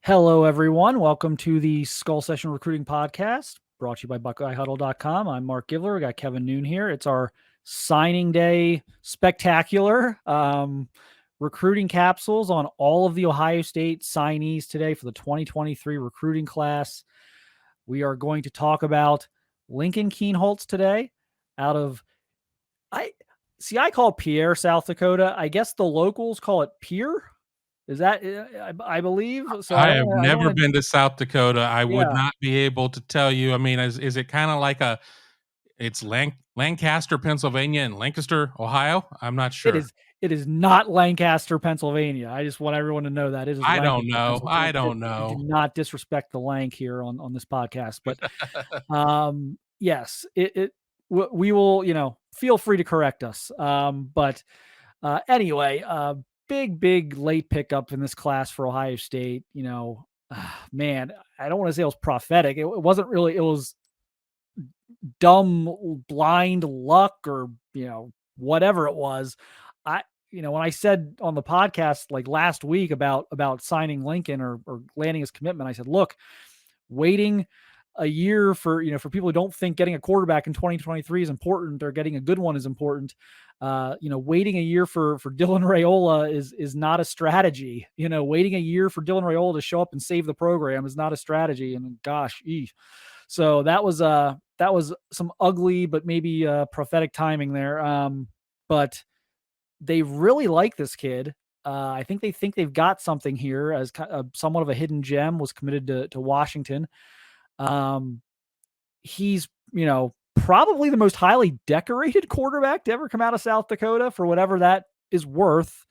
Hello, everyone. Welcome to the Skull Session Recruiting Podcast, brought to you by BuckeyeHuddle.com. I'm Marc Givler. We got Kevin Noon here. It's our signing day spectacular. Recruiting capsules on all of the Ohio State signees today for the 2023 recruiting class. We are going to talk about Lincoln Kienholz today out of, I call it Pierre, South Dakota. I guess the locals call it Pierre. Is that, I believe? So I have never wanna, been to South Dakota. I would yeah. not be able to tell you. I mean, is it kind of like it's Lancaster, Pennsylvania, and Lancaster, Ohio? I'm not It sure. is it is not Lancaster, Pennsylvania. I just want everyone to know that. It is I don't Lancaster, know. Pennsylvania. I don't Do know. not disrespect the Lank here on this podcast. But yes, we will, feel free to correct us. But anyway, big late pickup in this class for Ohio State. Man, I don't want to say it was prophetic. It wasn't really. It was dumb, blind luck, or whatever it was. When I said on the podcast like last week about signing Lincoln or landing his commitment, I said, look, waiting a year for people who don't think getting a quarterback in 2023 is important or getting a good one is important. Waiting a year for Dylan Raiola is not a strategy. Waiting a year for Dylan Raiola to show up and save the program is not a strategy. And gosh, so that was some ugly but maybe prophetic timing there. But they really like this kid. I think they've got something here as somewhat of a hidden gem. Was committed to Washington. He's probably the most highly decorated quarterback to ever come out of South Dakota, for whatever that is worth.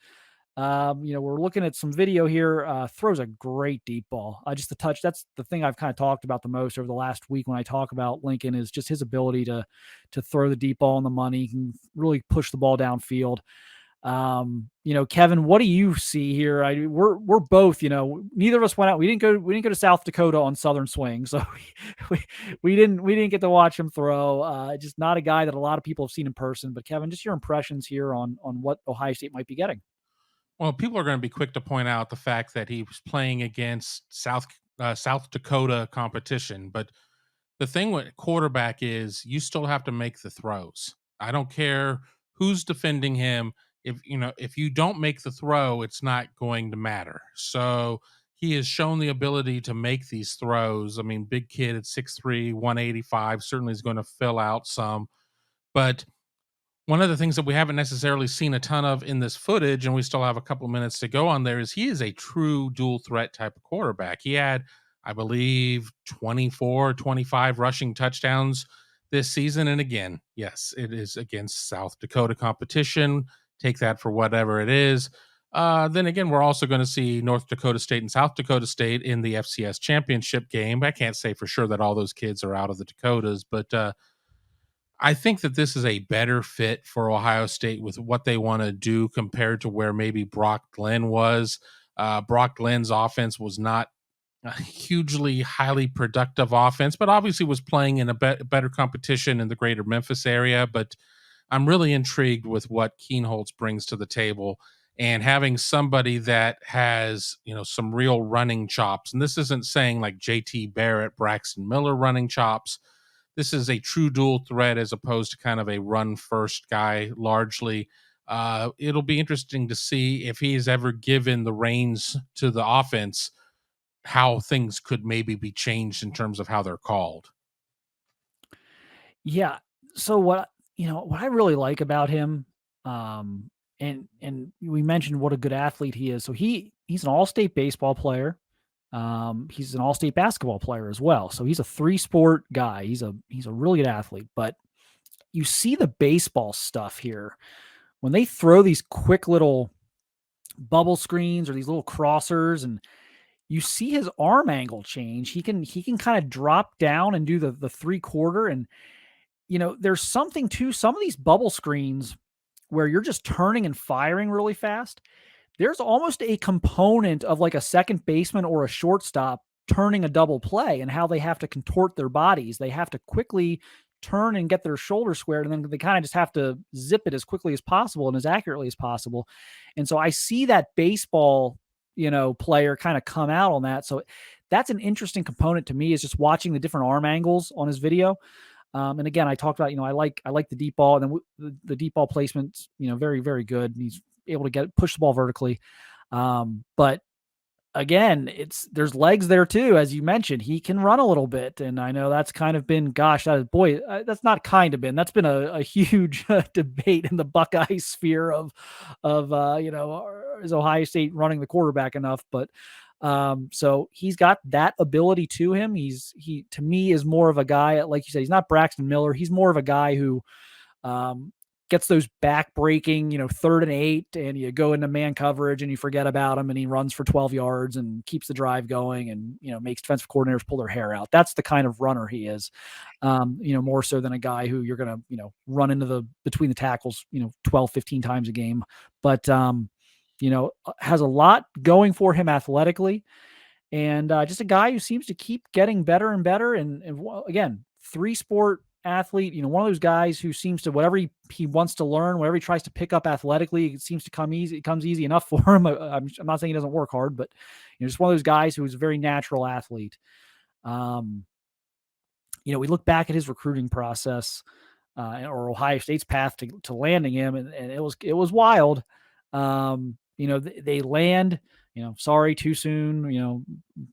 We're looking at some video here. Throws a great deep ball. Just the touch. That's the thing I've kind of talked about the most over the last week when I talk about Lincoln, is just his ability to throw the deep ball in the money. He can really push the ball downfield. Kevin, what do you see here? We're both, neither of us went out. We didn't go to South Dakota on Southern Swing. So we didn't get to watch him throw. Just not a guy that a lot of people have seen in person. But Kevin, just your impressions here on what Ohio State might be getting. Well, people are going to be quick to point out the fact that he was playing against South Dakota competition, but the thing with quarterback is you still have to make the throws. I don't care who's defending him. If you don't make the throw, it's not going to matter. So he has shown the ability to make these throws. I mean, big kid at 6'3", 185 certainly is going to fill out some. But one of the things that we haven't necessarily seen a ton of in this footage, and we still have a couple minutes to go on there, is he is a true dual threat type of quarterback. He had, I believe, 24, 25 rushing touchdowns this season. And again, yes, it is against South Dakota competition. Take that for whatever it is. Then again, we're also going to see North Dakota State and South Dakota State in the FCS championship game. I can't say for sure that all those kids are out of the Dakotas, but I think that this is a better fit for Ohio State with what they want to do compared to where maybe Brock Glenn was. Brock Glenn's offense was not a hugely highly productive offense, but obviously was playing in a better competition in the greater Memphis area. But I'm really intrigued with what Keenholz brings to the table, and having somebody that has, some real running chops. And this isn't saying like JT Barrett, Braxton Miller running chops. This is a true dual threat as opposed to kind of a run first guy largely. It'll be interesting to see if he's ever given the reins to the offense, how things could maybe be changed in terms of how they're called. Yeah. So what I really like about him, and we mentioned what a good athlete he is. So he's an all-state baseball player. He's an all-state basketball player as well. So he's a 3-sport guy. He's a really good athlete. But you see the baseball stuff here when they throw these quick little bubble screens or these little crossers, and you see his arm angle change. He can kind of drop down and do the 3/4. And there's something to some of these bubble screens where you're just turning and firing really fast. There's almost a component of like a second baseman or a shortstop turning a double play, and how they have to contort their bodies. They have to quickly turn and get their shoulder squared, and then they kind of just have to zip it as quickly as possible and as accurately as possible. And so I see that baseball player kind of come out on that. So that's an interesting component to me, is just watching the different arm angles on his video. And again, I talked about, I like the deep ball, and then the deep ball placement's, very, very good. He's able to push the ball vertically. But again, there's legs there too, as you mentioned. He can run a little bit, and I know that's kind of been, gosh, that's not kind of been. That's been a huge debate in the Buckeye sphere of is Ohio State running the quarterback enough? But so he's got that ability to him. He to me is more of a guy, like you said, he's not Braxton Miller. He's more of a guy who gets those back breaking, 3rd and 8, and you go into man coverage and you forget about him, and he runs for 12 yards and keeps the drive going, and, makes defensive coordinators pull their hair out. That's the kind of runner he is, more so than a guy who you're going to, run into between the tackles, 12, 15 times a game. But, has a lot going for him athletically, and just a guy who seems to keep getting better and better. And again, 3-sport athlete, one of those guys who seems to, whatever he wants to learn, whatever he tries to pick up athletically, it seems to come easy. It comes easy enough for him. I'm not saying he doesn't work hard, but just one of those guys who is a very natural athlete. We look back at his recruiting process, or Ohio State's path to landing him, and it was wild. They land, sorry, too soon,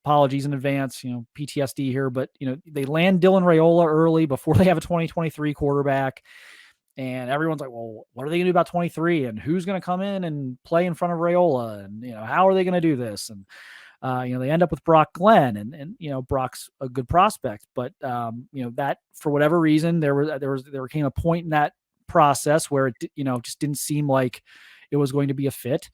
apologies in advance, PTSD here, but, they land Dylan Raiola early before they have a 2023 quarterback. And everyone's like, well, what are they going to do about 23? And who's going to come in and play in front of Raiola? And, how are they going to do this? And, they end up with Brock Glenn, and Brock's a good prospect, but, that for whatever reason, there came a point in that process where it, just didn't seem like it was going to be a fit.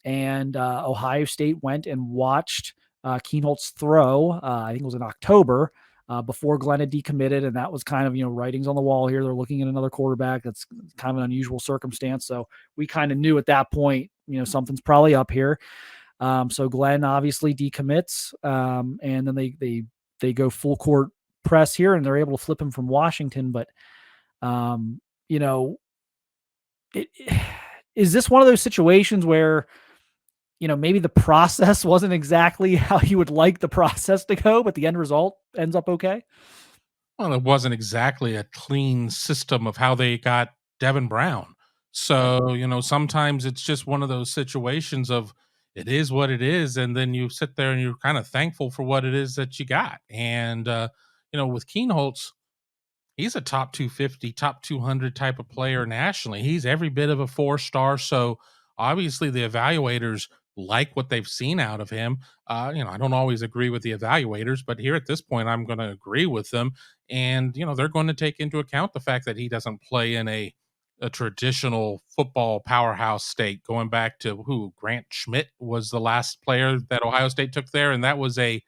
And Ohio State went and watched Keenholz throw, I think it was in October, before Glenn had decommitted. And that was kind of, writings on the wall here. They're looking at another quarterback. That's kind of an unusual circumstance. So we kind of knew at that point, something's probably up here. So Glenn obviously decommits, and then they go full court press here, and they're able to flip him from Washington. But, is this one of those situations where, maybe the process wasn't exactly how you would like the process to go, but the end result ends up okay? Well, it wasn't exactly a clean system of how they got Devin Brown. So, sometimes it's just one of those situations of it is what it is. And then you sit there and you're kind of thankful for what it is that you got. And, with Keenholz, he's a top 250, top 200 type of player nationally. He's every bit of a 4-star. So obviously the evaluators like what they've seen out of him. I don't always agree with the evaluators, but here at this point, I'm going to agree with them. And, they're going to take into account the fact that he doesn't play in a traditional football powerhouse state, going back to Grant Schmidt was the last player that Ohio State took there. And that was a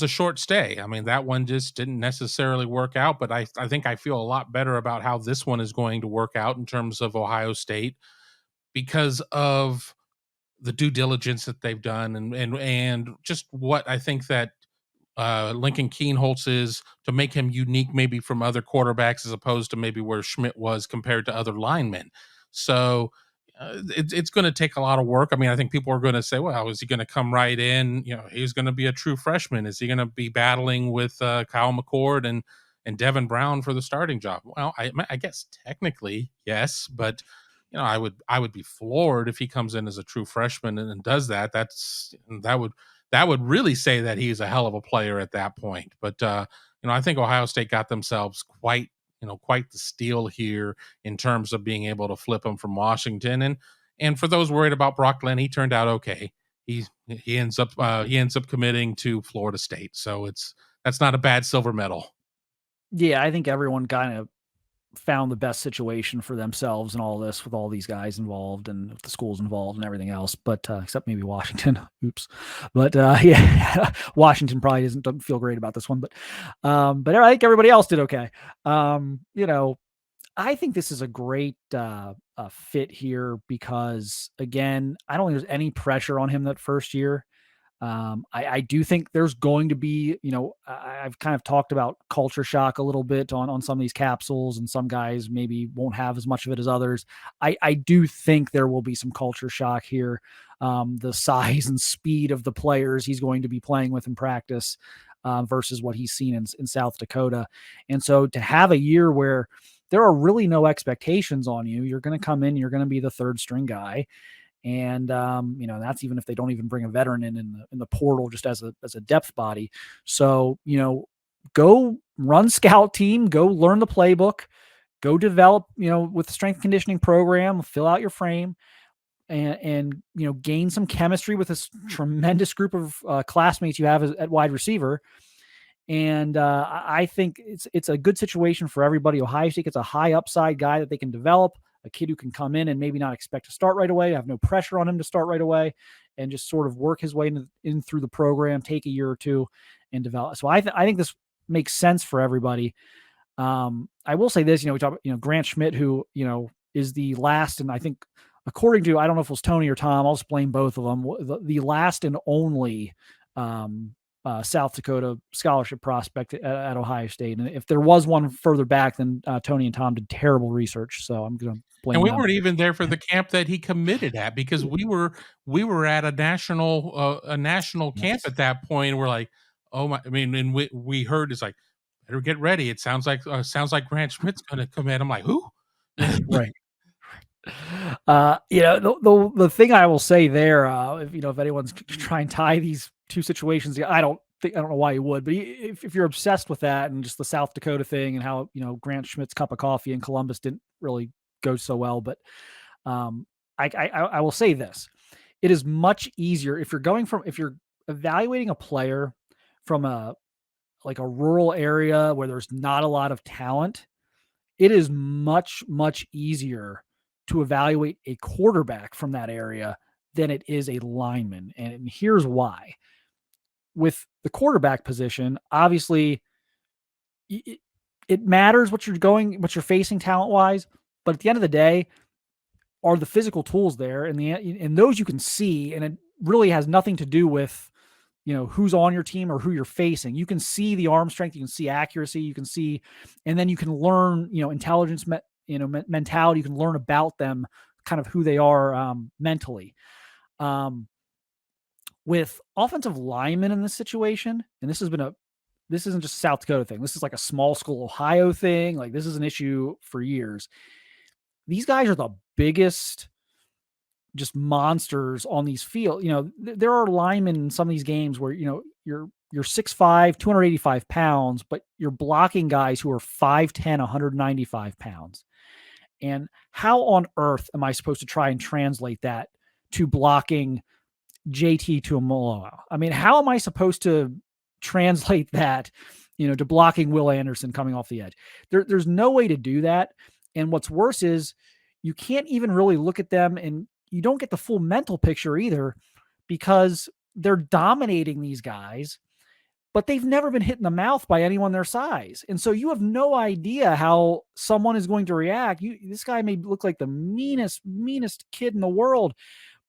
short stay. I mean, that one just didn't necessarily work out, but I think I feel a lot better about how this one is going to work out in terms of Ohio State because of the due diligence that they've done and just what I think that Lincoln Kienholz is to make him unique maybe from other quarterbacks as opposed to maybe where Schmidt was compared to other linemen. So it's going to take a lot of work. I mean, I think people are going to say, well, is he going to come right in? He's going to be a true freshman. Is he going to be battling with Kyle McCord and Devin Brown for the starting job? Well, I guess technically, yes, but I would be floored if he comes in as a true freshman and does that. That would really say that he's a hell of a player at that point. But I think Ohio State got themselves quite the steal here in terms of being able to flip him from Washington. And for those worried about Brock Glenn, he turned out okay. He ends up committing to Florida State, so that's not a bad silver medal. Yeah, I think everyone kind of found the best situation for themselves and all this, with all these guys involved and the schools involved and everything else, but except maybe Washington. Oops. But yeah, Washington probably doesn't feel great about this one, but I think everybody else did okay. I think this is a great fit here because, again, I don't think there's any pressure on him that first year. I do think there's going to be, I've kind of talked about culture shock a little bit on some of these capsules, and some guys maybe won't have as much of it as others. I do think there will be some culture shock here. The size and speed of the players he's going to be playing with in practice versus what he's seen in South Dakota. And so to have a year where there are really no expectations on you, you're going to come in, you're going to be the third string guy. And that's even if they don't even bring a veteran in the portal just as a depth body. So go run scout team, go learn the playbook, go develop with the strength conditioning program, fill out your frame, and gain some chemistry with this tremendous group of classmates you have at wide receiver. And I think it's a good situation for everybody. Ohio State gets a high upside guy that they can develop, a kid who can come in and maybe not expect to start right away, have no pressure on him to start right away, and just sort of work his way in through the program, take a year or two, and develop. So I think this makes sense for everybody. I will say this, we talk about, Grant Schmidt, who, is the last, and I think according to, I don't know if it was Tony or Tom, I'll just blame both of them, the last and only South Dakota scholarship prospect at Ohio State. And if there was one further back, then Tony and Tom did terrible research. So I'm going to blame And we them. weren't even there for the camp that he committed at, because we were at a national camp at that point. And we're like, oh my! I mean, and we heard it's like, better get ready. It sounds like Grant Schmidt's going to commit. I'm like, who? Right. The thing I will say there, if anyone's trying to tie these two situations, I don't know why you would, but if you're obsessed with that and just the South Dakota thing and how, Grant Schmidt's cup of coffee in Columbus didn't really go so well, but I will say this: it is much easier if you're evaluating a player from a rural area where there's not a lot of talent. It is much, much easier to evaluate a quarterback from that area than it is a lineman. And here's why. With the quarterback position, obviously it matters what you're facing talent wise, but at the end of the day, are the physical tools there, and those you can see, and it really has nothing to do with who's on your team or who you're facing. You can see the arm strength, you can see accuracy, you can see, and then you can learn intelligence, mentality. You can learn about them, kind of who they are mentally. With offensive linemen in this situation, and this isn't just a South Dakota thing. This is like a small school Ohio thing. Like, this is an issue for years. These guys are the biggest just monsters on these fields. There are linemen in some of these games where, you're 6'5", 285 pounds, but you're blocking guys who are 5'10", 195 pounds. And how on earth am I supposed to try and translate that to blocking JT Tuimoloau? I mean, how am I supposed to translate that, to blocking Will Anderson coming off the edge? There's no way to do that. And what's worse is you can't even really look at them, and you don't get the full mental picture either, because they're dominating these guys, but they've never been hit in the mouth by anyone their size. And so you have no idea how someone is going to react. This guy may look like the meanest kid in the world,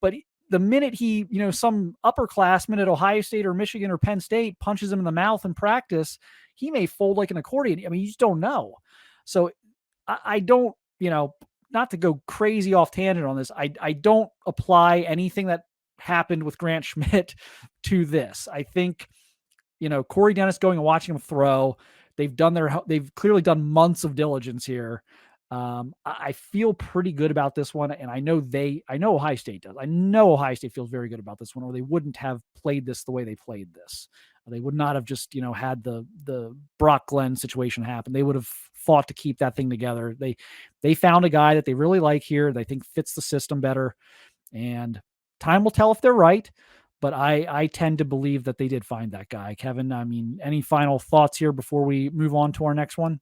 but the minute he, some upperclassman at Ohio State or Michigan or Penn State punches him in the mouth in practice, he may fold like an accordion. I mean, you just don't know. So I don't, not to go crazy off tangent on this, I don't apply anything that happened with Grant Schmidt to this. I think, Corey Dennis going and watching him throw, they've clearly done months of diligence here. I feel pretty good about this one, and I know Ohio State does. I know Ohio State feels very good about this one, or they wouldn't have played this the way they played this. They would not have just, had the Brock Glenn situation happen. They would have fought to keep that thing together. They found a guy that they really like here. They think fits the system better, and time will tell if they're right. But I tend to believe that they did find that guy. Kevin, I mean, any final thoughts here before we move on to our next one?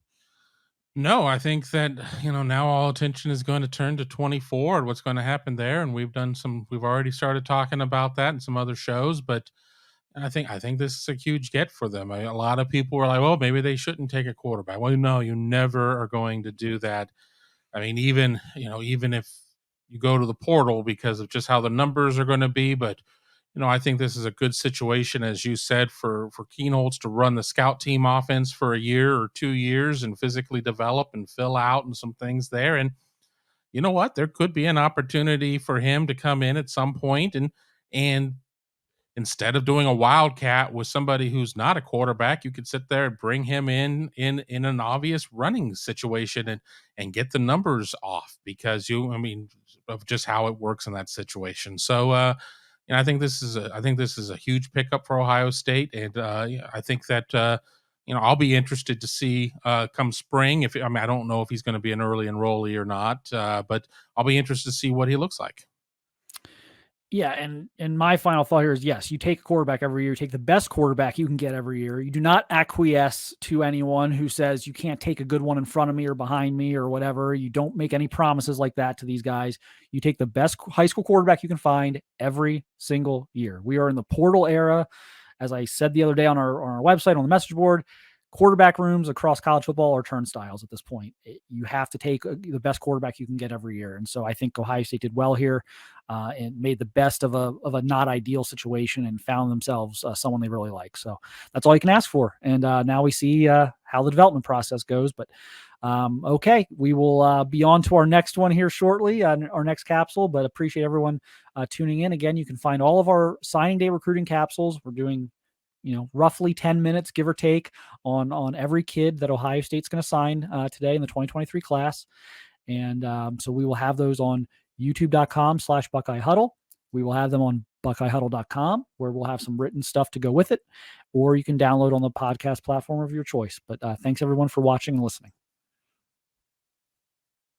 No, I think that, now all attention is going to turn to 24 and what's going to happen there. And we've already started talking about that in some other shows, but I think this is a huge get for them. A lot of people were like, well, maybe they shouldn't take a quarterback. Well, no, you never are going to do that. I mean, even if you go to the portal because of just how the numbers are going to be, but I think this is a good situation, as you said, for Keenholz to run the scout team offense for a year or 2 years and physically develop and fill out and some things there. And you know what? There could be an opportunity for him to come in at some point and instead of doing a wildcat with somebody who's not a quarterback, you could sit there and bring him in an obvious running situation and get the numbers off because I mean, of just how it works in that situation. So I think this is a huge pickup for Ohio State, and yeah, I think that I'll be interested to see come spring. If I mean, I don't know if he's going to be an early enrollee or not, but I'll be interested to see what he looks like. Yeah, and my final thought here is yes, you take a quarterback every year, you take the best quarterback you can get every year. You do not acquiesce to anyone who says you can't take a good one in front of me or behind me or whatever. You don't make any promises like that to these guys. You take the best high school quarterback you can find every single year. We are in the portal era. As I said the other day on our website, on the message board, quarterback rooms across college football are turnstiles at this point. You have to take the best quarterback you can get every year. And so I think Ohio State did well here and made the best of a not ideal situation and found themselves someone they really like. So that's all you can ask for. And now we see how the development process goes. But okay, we will be on to our next one here shortly, our next capsule, but appreciate everyone tuning in. Again, you can find all of our signing day recruiting capsules. We're doing roughly 10 minutes, give or take, on every kid that Ohio State's going to sign today in the 2023 class. And so we will have those on youtube.com/Buckeye Huddle. We will have them on buckeyehuddle.com, where we'll have some written stuff to go with it, or you can download on the podcast platform of your choice. But thanks everyone for watching and listening.